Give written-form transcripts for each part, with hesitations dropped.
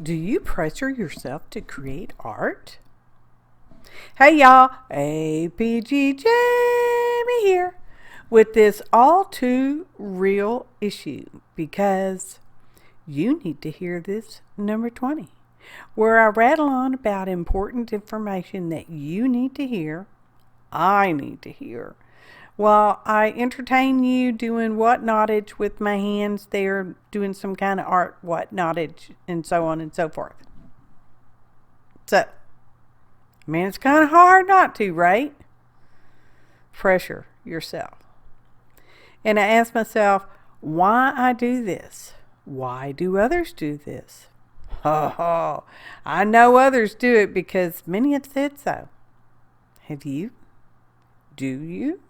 Do you pressure yourself to create art? Hey y'all, APG Jamie here with this all too real issue because you need to hear this number 20, where I rattle on about important information that you need to hear, I need to hear, while I entertain you doing what nottage with my hands there, doing some kind of art what nottage, and so on and so forth. So, I mean, it's kind of hard not to, right? Pressure yourself. And I ask myself, why I do this? Why do others do this? Oh, I know others do it because many have said so. Have you? Do you?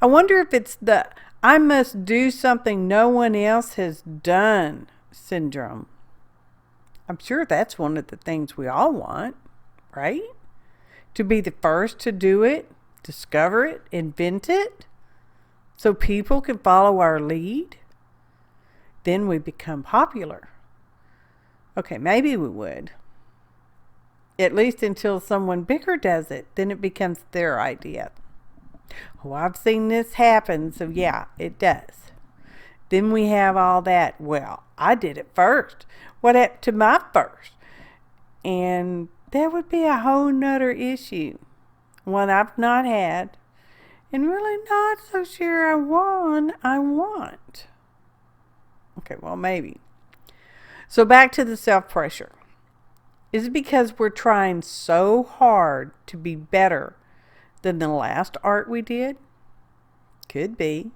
I wonder if it's the I must do something no one else has done syndrome. I'm sure that's one of the things we all want, right? To be the first to do it, discover it, invent it, so people can follow our lead. Then we become popular. Okay, maybe we would. At least until someone bigger does it, then it becomes their idea. Oh, I've seen this happen, so yeah, it does. Then we have all that, well, I did it first. What happened to my first? And that would be a whole nother issue. One I've not had, and really not so sure I want. Okay, well, maybe. So back to the self-pressure. Is it because we're trying so hard to be better than the last art we did? Could be.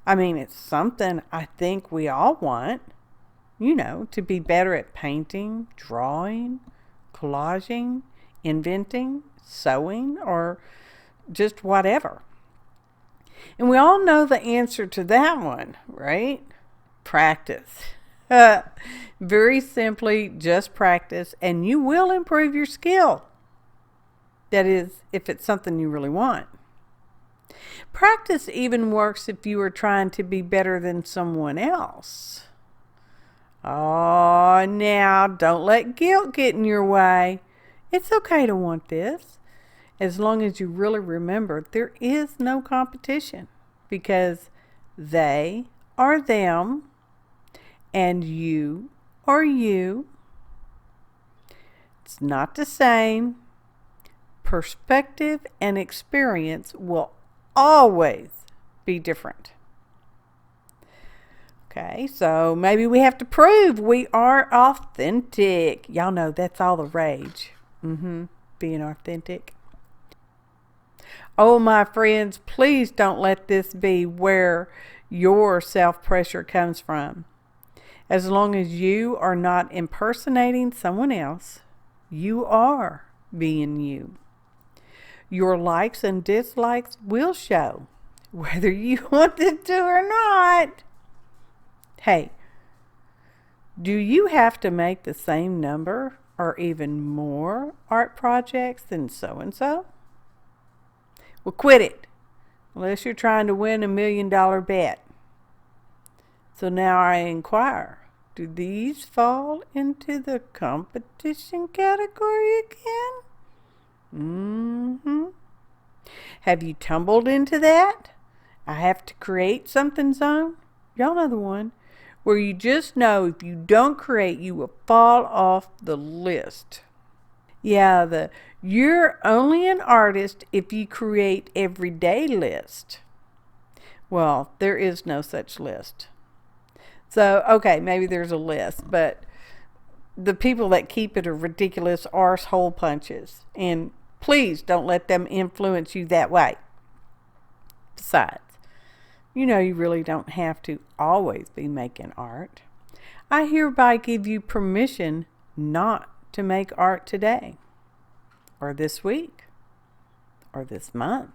I mean, it's something I think we all want. You know, to be better at painting, drawing, collaging, inventing, sewing, or just whatever. And we all know the answer to that one, right? Practice. Very simply, just practice, and you will improve your skill. That is, if it's something you really want. Practice even works if you are trying to be better than someone else. Oh, now, don't let guilt get in your way. It's okay to want this, as long as you really remember there is no competition, because they are them, and you are you. It's not the same. Perspective and experience will always be different. Okay, so maybe we have to prove we are authentic. Y'all know that's all the rage. Being authentic. Oh, my friends, please don't let this be where your self-pressure comes from. As long as you are not impersonating someone else, you are being you. Your likes and dislikes will show, whether you want them to or not. Hey, do you have to make the same number or even more art projects than so-and-so? Well, quit it, unless you're trying to win $1 million bet. So now I inquire, do these fall into the competition category again? Have you tumbled into that? I have to create something zone? Y'all know the one where you just know if you don't create, you will fall off the list. Yeah, you're only an artist if you create everyday list. Well, there is no such list. So, okay, maybe there's a list, but the people that keep it are ridiculous arsehole punches. And please don't let them influence you that way. Besides, you know you really don't have to always be making art. I hereby give you permission not to make art today, or this week, or this month.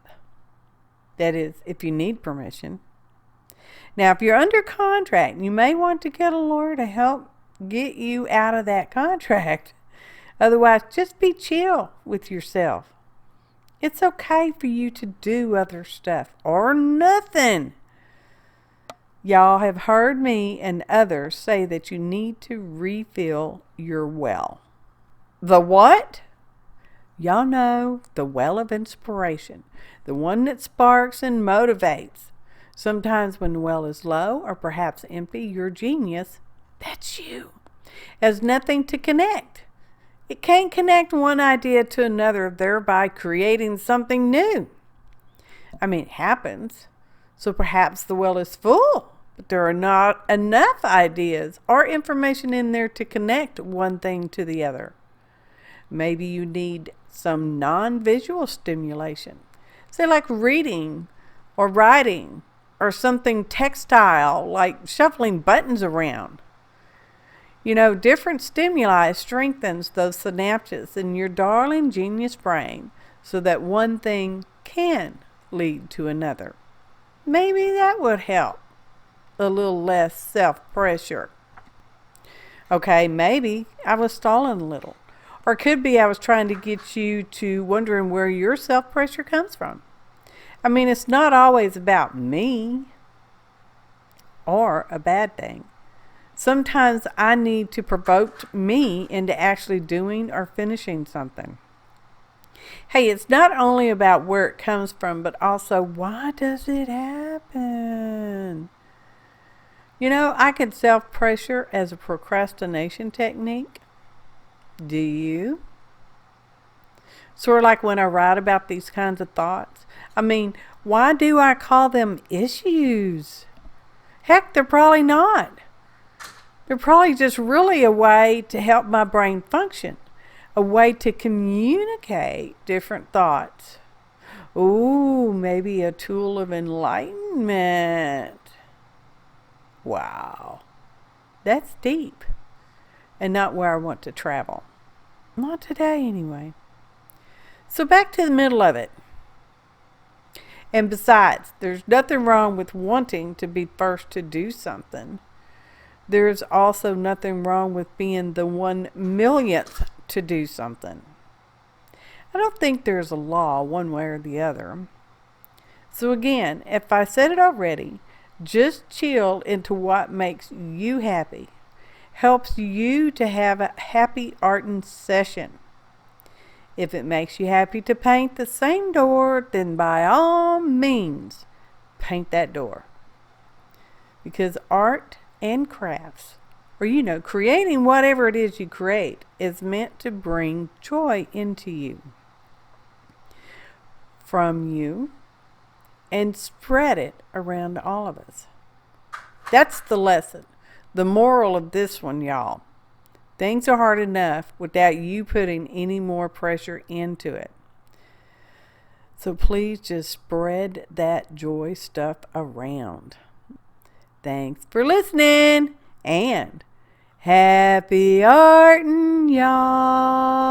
That is, if you need permission. Now, if you're under contract, you may want to get a lawyer to help get you out of that contract. Otherwise, just be chill with yourself. It's okay for you to do other stuff or nothing. Y'all have heard me and others say that you need to refill your well. The what? Y'all know, the well of inspiration, the one that sparks and motivates. Sometimes when the well is low or perhaps empty, your genius, that's you, has nothing to connect. It can't connect one idea to another, thereby creating something new. I mean, it happens. So perhaps the well is full, but there are not enough ideas or information in there to connect one thing to the other. Maybe you need some non-visual stimulation, say like reading or writing or something textile like shuffling buttons around. You know, different stimuli strengthens those synapses in your darling genius brain so that one thing can lead to another. Maybe that would help. A little less self-pressure. Okay, maybe I was stalling a little. Or it could be I was trying to get you to wondering where your self-pressure comes from. I mean, it's not always about me or a bad thing. Sometimes I need to provoke me into actually doing or finishing something. Hey, it's not only about where it comes from, but also why does it happen? You know, I could self-pressure as a procrastination technique. Do you? Sort of like when I write about these kinds of thoughts. I mean, why do I call them issues? Heck, they're probably not. They're probably just really a way to help my brain function. A way to communicate different thoughts. Ooh, maybe a tool of enlightenment. Wow. That's deep. And not where I want to travel. Not today, anyway. So back to the middle of it. And besides, there's nothing wrong with wanting to be first to do something. There's also nothing wrong with being the 1,000,000th to do something. I don't think there's a law one way or the other. So again, if I said it already, just chill into what makes you happy. Helps you to have a happy arting session. If it makes you happy to paint the same door, then by all means, paint that door. Because art and crafts, or creating whatever it is you create, is meant to bring joy into you, from you, and spread it around all of us. That's the lesson. The moral of this one, y'all. Things are hard enough without you putting any more pressure into it. So please just spread that joy stuff around. Thanks for listening, and happy artin', y'all.